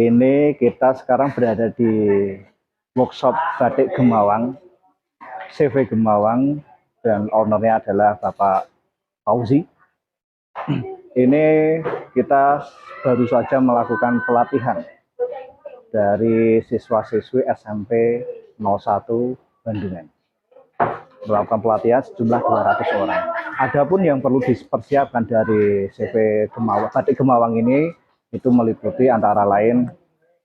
Ini kita sekarang berada di workshop batik Gemawang, CV Gemawang, dan ownernya adalah Bapak Fauzi. Ini kita baru saja melakukan pelatihan dari siswa-siswi SMP 01 Bandungan. Melakukan pelatihan sejumlah 200 orang. Adapun yang perlu dipersiapkan dari CV Gemawang, batik Gemawang ini itu meliputi antara lain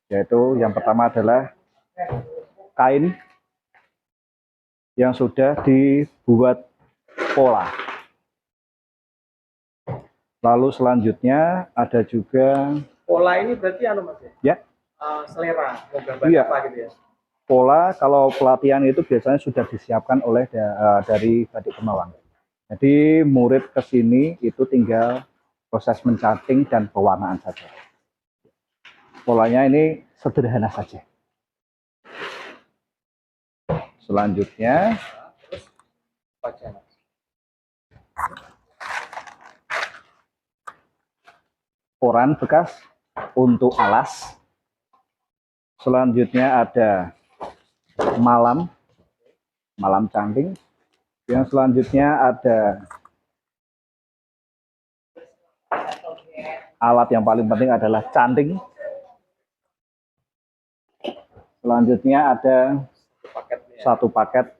yaitu yang pertama adalah kain yang sudah dibuat pola. Lalu selanjutnya ada juga pola ini berarti Mas ya? Selera, gambar iya. Apa gitu ya? Pola kalau pelatihan itu biasanya sudah disiapkan oleh dari batik Gemawang. Jadi murid ke sini itu tinggal proses mencating dan pewarnaan saja. Polanya ini sederhana saja. Selanjutnya koran bekas untuk alas. Selanjutnya ada malam canting. Yang selanjutnya ada alat yang paling penting adalah canting. Selanjutnya ada satu paket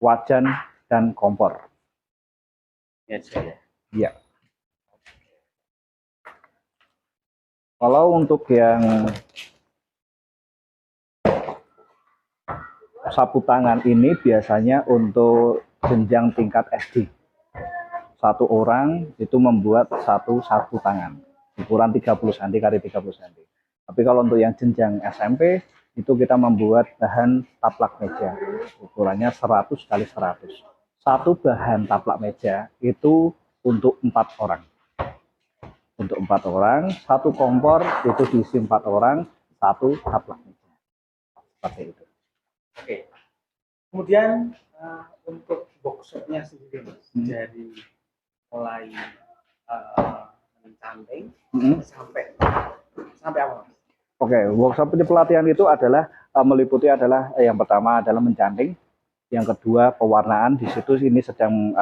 wajan dan kompor. Ya. Kalau untuk yang sapu tangan ini biasanya untuk jenjang tingkat SD. Satu orang itu membuat satu sapu tangan ukuran 30 cm x 30 cm. Tapi kalau untuk yang jenjang SMP itu kita membuat bahan taplak meja ukurannya 100 x 100. Satu bahan taplak meja itu untuk 4 orang. Untuk 4 orang, satu kompor itu diisi 4 orang, satu taplak meja. Seperti itu. Oke. Kemudian untuk workshopnya sendiri Mas, dari mulai mencanting sampai apa Mas? Oke, workshop pelatihan itu adalah meliputi adalah yang pertama adalah mencanting, yang kedua pewarnaan. Di situ ini sedang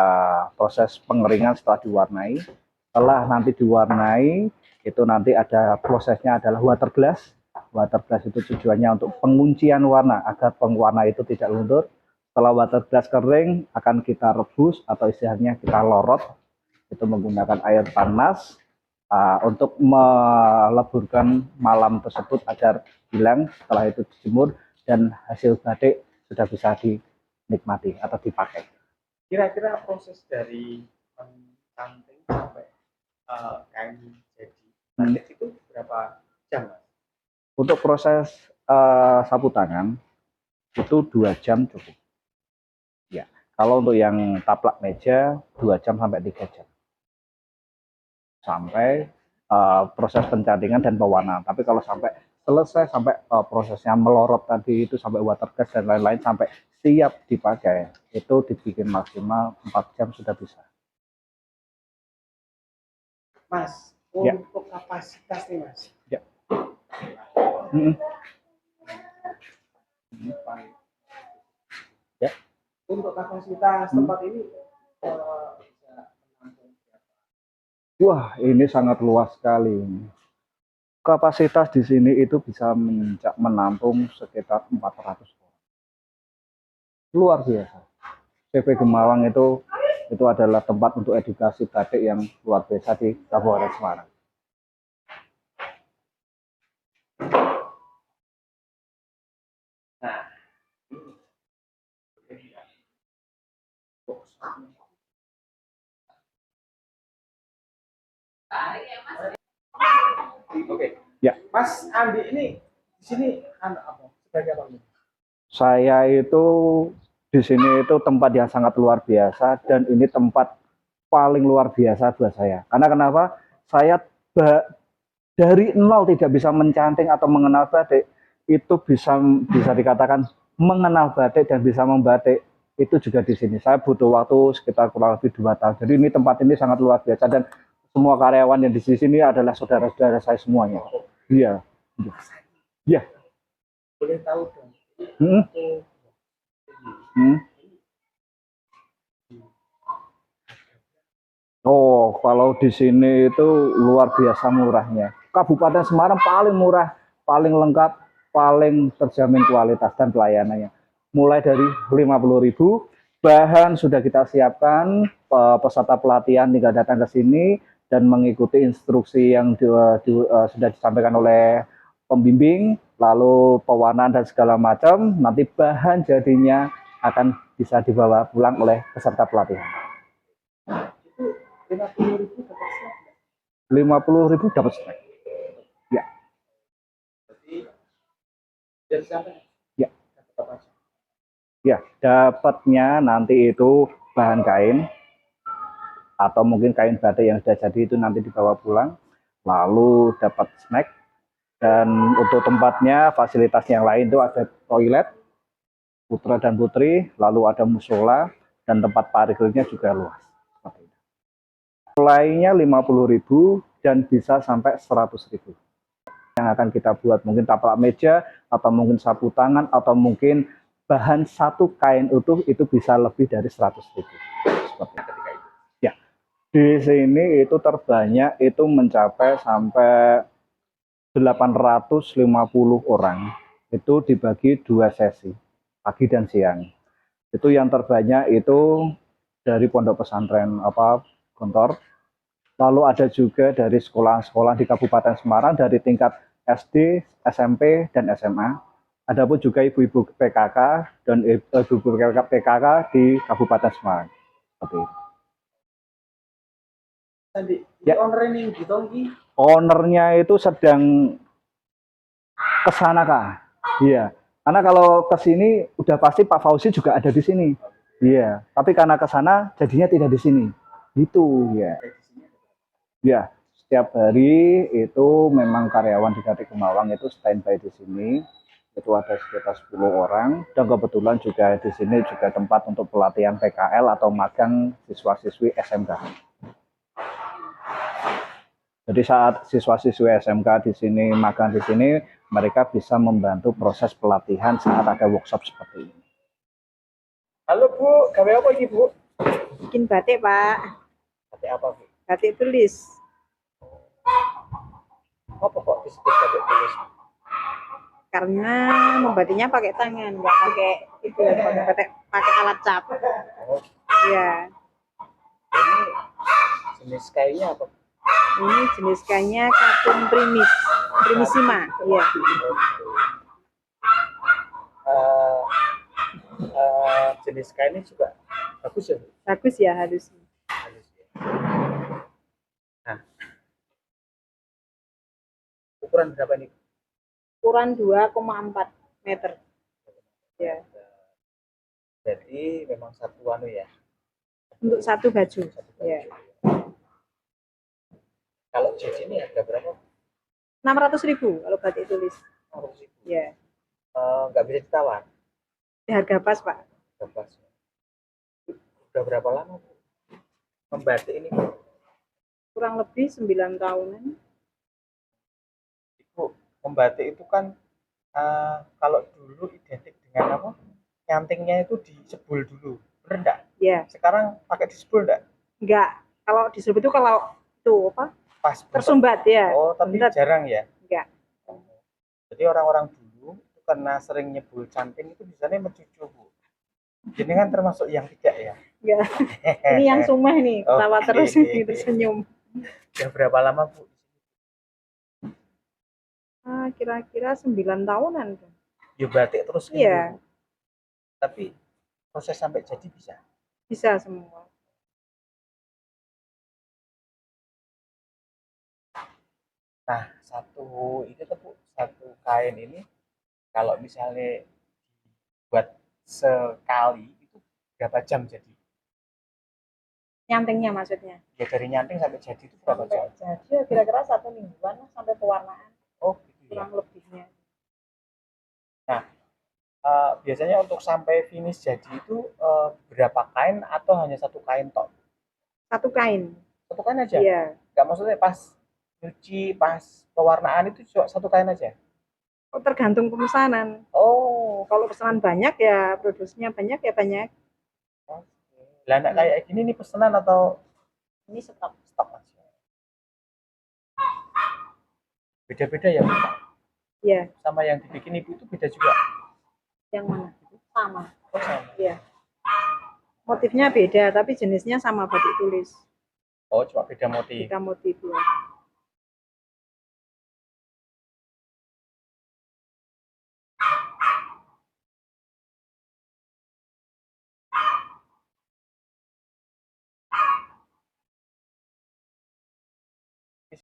proses pengeringan setelah diwarnai. Setelah nanti diwarnai itu nanti ada prosesnya adalah water glass. Water glass itu tujuannya untuk penguncian warna agar pengwarna itu tidak luntur. Setelah water glass kering akan kita rebus atau istilahnya kita lorot, itu menggunakan air panas untuk meleburkan malam tersebut agar hilang. Setelah itu dijemur dan hasil batik sudah bisa dinikmati atau dipakai. Kira-kira proses dari mencanting sampai kain jadi batik itu berapa jam Mas? Untuk proses sapu tangan itu 2 jam cukup. Ya, kalau untuk yang taplak meja 2 jam sampai 3 jam. Sampai proses pencantingan dan pewarnaan. Tapi kalau sampai selesai sampai prosesnya melorot tadi itu sampai water gas dan lain-lain sampai siap dipakai itu dibikin maksimal 4 jam sudah bisa. Mas, untuk kapasitas nih Mas. Ya. Ya. Untuk kapasitas tempat ini wah, ini sangat luas sekali. Kapasitas di sini itu bisa menampung sekitar 400 orang. Luar biasa. CV Gemawang itu adalah tempat untuk edukasi batik yang luar biasa di Kabupaten Semarang. Oke. Ya. Mas Andi ini di sini apa? Sebagai apa? Saya itu di sini itu tempat yang sangat luar biasa dan ini tempat paling luar biasa buat saya. Karena kenapa? Saya dari nol tidak bisa mencanting atau mengenal batik, itu bisa dikatakan mengenal batik dan bisa membatik itu juga di sini. Saya butuh waktu sekitar kurang lebih 2 tahun. Jadi ini tempat ini sangat luar biasa dan semua karyawan yang di sini adalah saudara-saudara saya semuanya. Iya, Ya. Boleh tahu dong. Hmm. Itu Hmm. Oh, kalau di sini itu luar biasa murahnya. Kabupaten Semarang paling murah, paling lengkap, paling terjamin kualitas dan pelayanannya. Mulai dari 50.000, bahan sudah kita siapkan, peserta pelatihan tinggal datang ke sini dan mengikuti instruksi yang sudah disampaikan oleh pembimbing, lalu pewarnaan dan segala macam. Nanti bahan jadinya akan bisa dibawa pulang oleh peserta pelatihan. 50.000 dapat snack. 50.000 dapat snack. Ya. Berarti dari siapa? Ya. Dapat apa aja? Ya, dapatnya nanti itu bahan kain atau mungkin kain batik yang sudah jadi itu nanti dibawa pulang, lalu dapat snack, dan untuk tempatnya fasilitas yang lain itu ada toilet putra dan putri, lalu ada musola dan tempat parkirnya juga luas. Mulainya 50.000 dan bisa sampai 100.000 yang akan kita buat, mungkin taplak meja atau mungkin sapu tangan atau mungkin bahan satu kain utuh itu bisa lebih dari 100.000. Seperti itu. Ya, di sini itu terbanyak itu mencapai sampai 850 orang. Itu dibagi 2 sesi, pagi dan siang. Itu yang terbanyak itu dari pondok pesantren Gontor. Lalu ada juga dari sekolah-sekolah di Kabupaten Semarang dari tingkat SD, SMP, dan SMA. Ada pun juga ibu-ibu PKK dan ibu-ibu PKK di Kabupaten Semarang. Seperti itu. Tadi, Ya. owner ini gitu lagi. Ownernya itu sedang kesana kah? Iya. Karena kalau ke sini udah pasti Pak Fauzi juga ada di sini. Iya. Tapi karena ke sana jadinya tidak di sini. Gitu ya. Ya, setiap hari itu memang karyawan di Kati Kemawang itu standby di sini. Itu ada sekitar 10 orang dan kebetulan juga di sini juga tempat untuk pelatihan PKL atau magang siswa-siswi SMK. Jadi saat siswa-siswi SMK di sini magang di sini, mereka bisa membantu proses pelatihan saat ada workshop seperti ini. Halo Bu, gawe apa iki Bu? Bikin batik, Pak. Batik apa Bu? Batik tulis. Apa kok disebut batik tulis? Karena membatiknya pakai tangan, nggak pakai itu, pakai alat cap. Oh, Ya, ini jenis kainnya apa? ini jenis kainnya katun primissima. Iya. Uh, jenis kainnya juga bagus ya Bu? Bagus ya harusnya. Halus ya. Nah, ukuran berapa nih? Ukuran 2,4 meter. Ya. Jadi memang satu anu ya. Untuk satu baju. Satu baju. Ya. Kalau jas ini harga berapa? 600.000 kalau batik tulis. 600.000. Ya. Nggak bisa ditawar. Harga pas, Pak. Pas. Udah berapa lama Bu membatik ini Bu? Kurang lebih 9 tahunan. Bu, membatik itu kan kalau dulu identik dengan apa? Nyantingnya itu disebul dulu, bener enggak? Ya. Sekarang pakai disebul enggak? Enggak. Kalau disebut itu kalau itu apa? Pas Tersumbat ya. Oh, tapi Bener. jarang ya? Enggak. Jadi orang-orang dulu itu karena sering nyebul canting itu biasanya mencucu Bu. Jadi kan termasuk yang tidak ya? Enggak. Ini yang sumeh nih, ketawa Oke. terus nih, tersenyum. Udah berapa lama Bu? Kira-kira 9 tahunan kan. Ya batik terus gitu. Iya, Bu. Tapi proses sampai jadi bisa. bisa semua. Nah, satu itu tuh Bu, satu kain ini kalau misalnya buat sekali itu berapa jam jadi? Nyantingnya maksudnya. Ya dari nyanting sampai jadi itu berapa Sampai jam? jadi ya kira-kira 1 mingguan lah, sampai pewarnaan Oh, gitu ya. kurang lebihnya. Nah, biasanya untuk sampai finish jadi itu berapa kain atau hanya satu kain tok? Satu kain. Satu kain aja? Iya, Nggak maksudnya pas nyuci, pas pewarnaan itu cuma satu kain aja? Oh, tergantung pemesanan. Oh, Kalau pesanan banyak ya produksinya banyak ya banyak. oke. Lah anak kayak gini nih pesanan atau Ini stok. stok aja? Beda-beda ya, Bu? Ya, Sama yang dibikin ibu itu beda juga. yang mana? Sama. Oh, sama. Ya. Motifnya beda tapi jenisnya sama batik tulis. Oh, cuma beda motif. Beda motif ya.